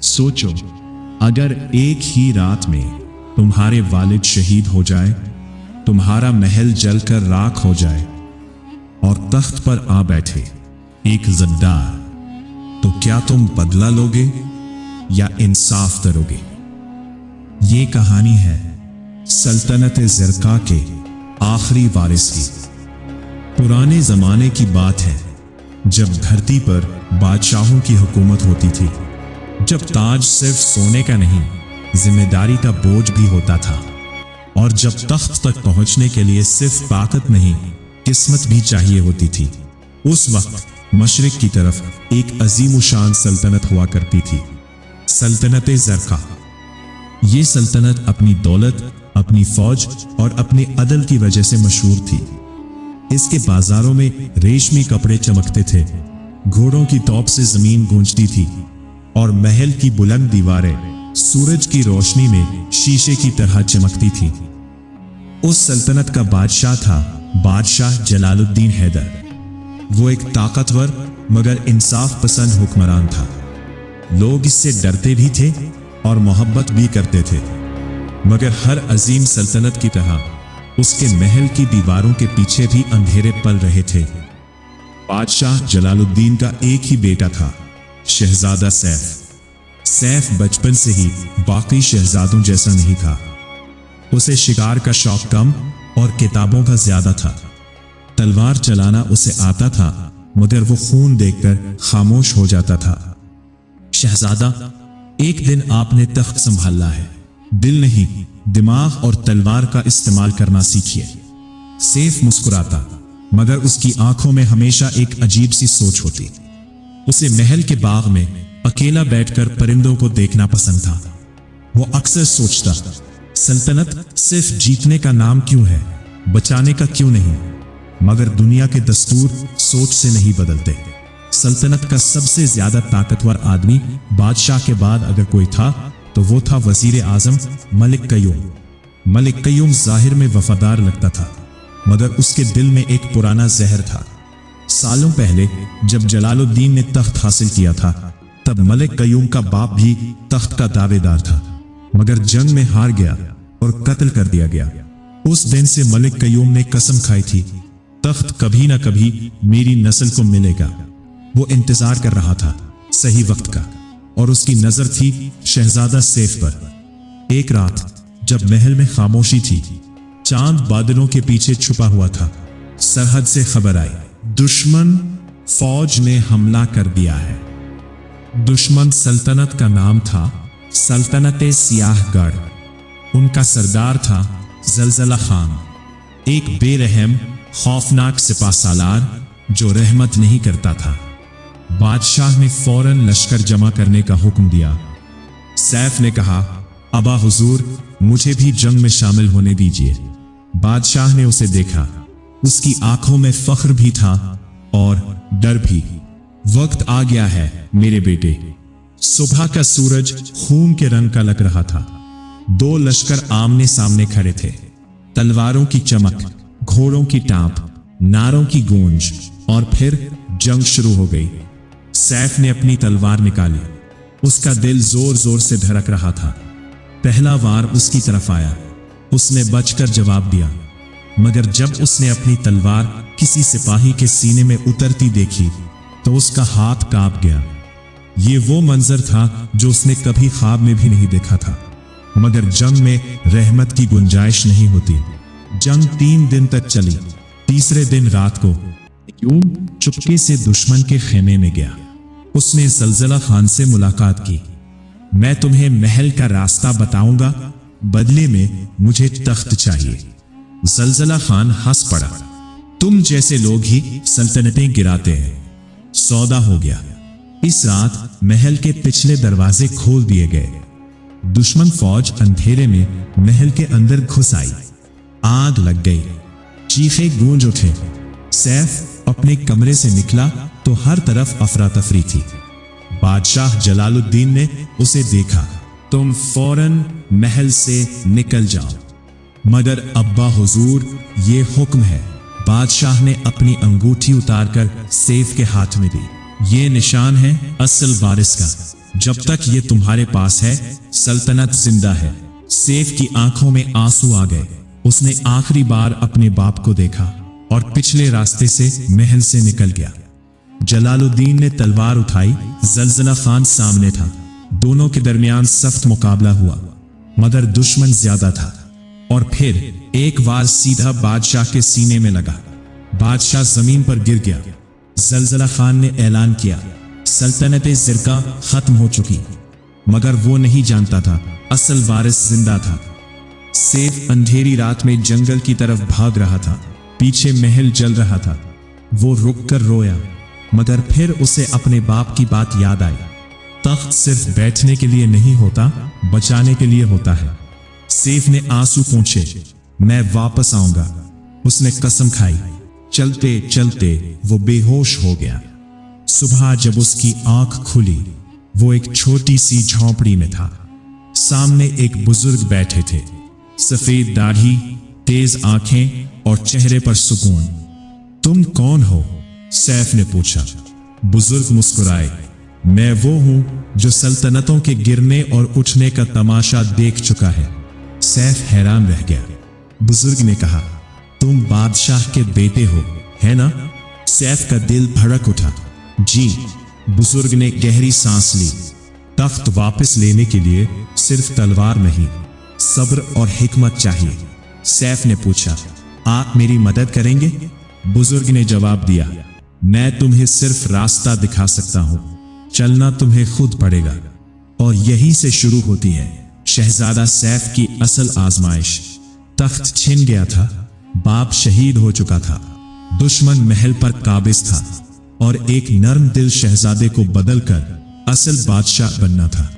सोचो, अगर एक ही रात में तुम्हारे वालिद शहीद हो जाए, तुम्हारा महल जलकर राख हो जाए और तख्त पर आ बैठे एक गद्दार, तो क्या तुम बदला लोगे या इंसाफ करोगे? ये कहानी है सल्तनत ज़रका के आखिरी वारिस की। पुराने जमाने की बात है, जब धरती पर बादशाहों की हुकूमत होती थी, जब ताज सिर्फ सोने का नहीं, जिम्मेदारी का बोझ भी होता था, और जब तख्त तक पहुंचने के लिए सिर्फ ताकत नहीं, किस्मत भी चाहिए होती थी। उस वक्त मशरिक की तरफ एक अजीमुशान सल्तनत हुआ करती थी, सल्तनत ज़रका। ये सल्तनत अपनी दौलत, अपनी फौज और अपने अदल की वजह से मशहूर थी। इसके बाजारों में रेशमी कपड़े चमकते थे, घोड़ों की तौप से जमीन गूंजती थी और महल की बुलंद दीवारें सूरज की रोशनी में शीशे की तरह चमकती थी। उस सल्तनत का बादशाह था बादशाह जलालुद्दीन हैदर। वो एक ताकतवर मगर इंसाफ पसंद हुक्मरान था। लोग इससे डरते भी थे और मोहब्बत भी करते थे, मगर हर अजीम सल्तनत की तरह उसके महल की दीवारों के पीछे भी अंधेरे पल रहे थे। बादशाह जलालुद्दीन का एक ही बेटा था, शहजादा सैफ। सैफ बचपन से ही बाकी शहजादों जैसा नहीं था। उसे शिकार का शौक कम और किताबों का ज्यादा था। तलवार चलाना उसे आता था, मगर वो खून देखकर खामोश हो जाता था। शहजादा, एक दिन आपने तख्त संभालना है, दिल नहीं, दिमाग और तलवार का इस्तेमाल करना सीखिए। सैफ मुस्कुराता, मगर उसकी आंखों में हमेशा एक अजीब सी सोच होती। उसे महल के बाग में अकेला बैठकर परिंदों को देखना पसंद था। वो अक्सर सोचता, सल्तनत सिर्फ जीतने का नाम क्यों है, बचाने का क्यों नहीं? मगर दुनिया के दस्तूर सोच से नहीं बदलते। सल्तनत का सबसे ज्यादा ताकतवर आदमी बादशाह के बाद अगर कोई था तो वो था वजीर आजम मलिक कयूम। मलिक कयूम जाहिर में वफादार लगता था, मगर उसके दिल में एक पुराना जहर था। सालों पहले जब जलालुद्दीन ने तख्त हासिल किया था, तब मलिक कयूम का बाप भी तख्त का दावेदार था, मगर जंग में हार गया और कत्ल कर दिया गया। उस दिन से मलिक कयूम ने कसम खाई थी, तख्त कभी ना कभी मेरी नस्ल को मिलेगा। वो इंतजार कर रहा था सही वक्त का, और उसकी नजर थी शहजादा सैफ पर। एक रात जब महल में खामोशी थी, चांद बादलों के पीछे छुपा हुआ था, सरहद से खबर आई, दुश्मन फौज ने हमला कर दिया है। दुश्मन सल्तनत का नाम था सल्तनत सियाहगढ़। उनका सरदार था जलजला खान, एक बेरहम खौफनाक सिपा सालार जो रहमत नहीं करता था। बादशाह ने फौरन लश्कर जमा करने का हुक्म दिया। सैफ ने कहा, अबा हुजूर, मुझे भी जंग में शामिल होने दीजिए। बादशाह ने उसे देखा, उसकी आंखों में फख्र भी था और डर भी। वक्त आ गया है मेरे बेटे। सुबह का सूरज खून के रंग का लग रहा था। दो लश्कर आमने सामने खड़े थे, तलवारों की चमक, घोड़ों की टाप, नारों की गूंज, और फिर जंग शुरू हो गई। सैफ ने अपनी तलवार निकाली, उसका दिल जोर जोर से धड़क रहा था। पहला वार उसकी तरफ आया, उसने बचकर जवाब दिया, मगर जब उसने अपनी तलवार किसी सिपाही के सीने में उतरती देखी तो उसका हाथ कांप गया। ये वो मंजर था जो उसने कभी ख्वाब में भी नहीं देखा था। मगर जंग में रहमत की गुंजाइश नहीं होती। जंग 3 दिन तक चली। तीसरे दिन रात को कयूम चुपके से दुश्मन के खेमे में गया। उसने जलजला खान से मुलाकात की। मैं तुम्हें महल का रास्ता बताऊंगा, बदले में मुझे तख्त चाहिए। जलजला खान हंस पड़ा, तुम जैसे लोग ही सल्तनतें गिराते हैं। सौदा हो गया। इस रात महल के पिछले दरवाजे खोल दिए गए। दुश्मन फौज अंधेरे में महल के अंदर घुस आई। आग लग गई, चीखे गूंज उठे। सैफ अपने कमरे से निकला तो हर तरफ अफरा तफरी थी। बादशाह जलालुद्दीन ने उसे देखा, तुम फौरन महल से निकल जाओ। मगर अब्बा हुजूर, ये हुक्म है। बादशाह ने अपनी अंगूठी उतारकर सैफ के हाथ में दी। ये निशान है असल वारिस का। जब तक ये तुम्हारे पास है सल्तनत जिंदा है। सैफ की आंखों में आंसू आ गए। उसने आखिरी बार अपने बाप को देखा और पिछले रास्ते से महल से निकल गया। जलालुद्दीन ने तलवार उठाई। जलजला खान सामने था। दोनों के दरमियान सख्त मुकाबला हुआ, मगर दुश्मन ज्यादा था। और फिर एक वार सीधा बादशाह के सीने में लगा। बादशाह जमीन पर गिर गया। जलजला खान ने ऐलान किया, सल्तनत ज़िरका खत्म हो चुकी। मगर वो नहीं जानता था असल वारिस जिंदा था। सैफ अंधेरी रात में जंगल की तरफ भाग रहा था। पीछे महल जल रहा था। वो रुक कर रोया, मगर फिर उसे अपने बाप की बात याद आई। तख्त सिर्फ बैठने के लिए नहीं होता, बचाने के लिए होता है। सैफ ने आंसू पोंछे, मैं वापस आऊंगा। उसने कसम खाई। चलते चलते वो बेहोश हो गया। सुबह जब उसकी आंख खुली, वो एक छोटी सी झोंपड़ी में था। सामने एक बुजुर्ग बैठे थे। सफेद दाढ़ी, तेज आंखें और चेहरे पर सुकून। तुम कौन हो? सैफ ने पूछा। बुजुर्ग मुस्कुराए, मैं वो हूं जो सल्तनतों के गिरने और उठने का तमाशा देख चुका है। सैफ हैरान रह गया। बुजुर्ग ने कहा, तुम बादशाह के बेटे हो, है ना? सैफ का दिल धड़क उठा। जी। बुजुर्ग ने गहरी सांस ली। तख्त वापस लेने के लिए सिर्फ तलवार नहीं, सब्र और हिकमत चाहिए। सैफ ने पूछा, आप मेरी मदद करेंगे? बुजुर्ग ने जवाब दिया, मैं तुम्हें सिर्फ रास्ता दिखा सकता हूं, चलना तुम्हें खुद पड़ेगा। और यहीं से शुरू होती है शहजादा सैफ की असल आजमाइश। तख्त छिन गया था, बाप शहीद हो चुका था, दुश्मन महल पर काबिज था, और एक नर्म दिल शहजादे को बदलकर असल बादशाह बनना था।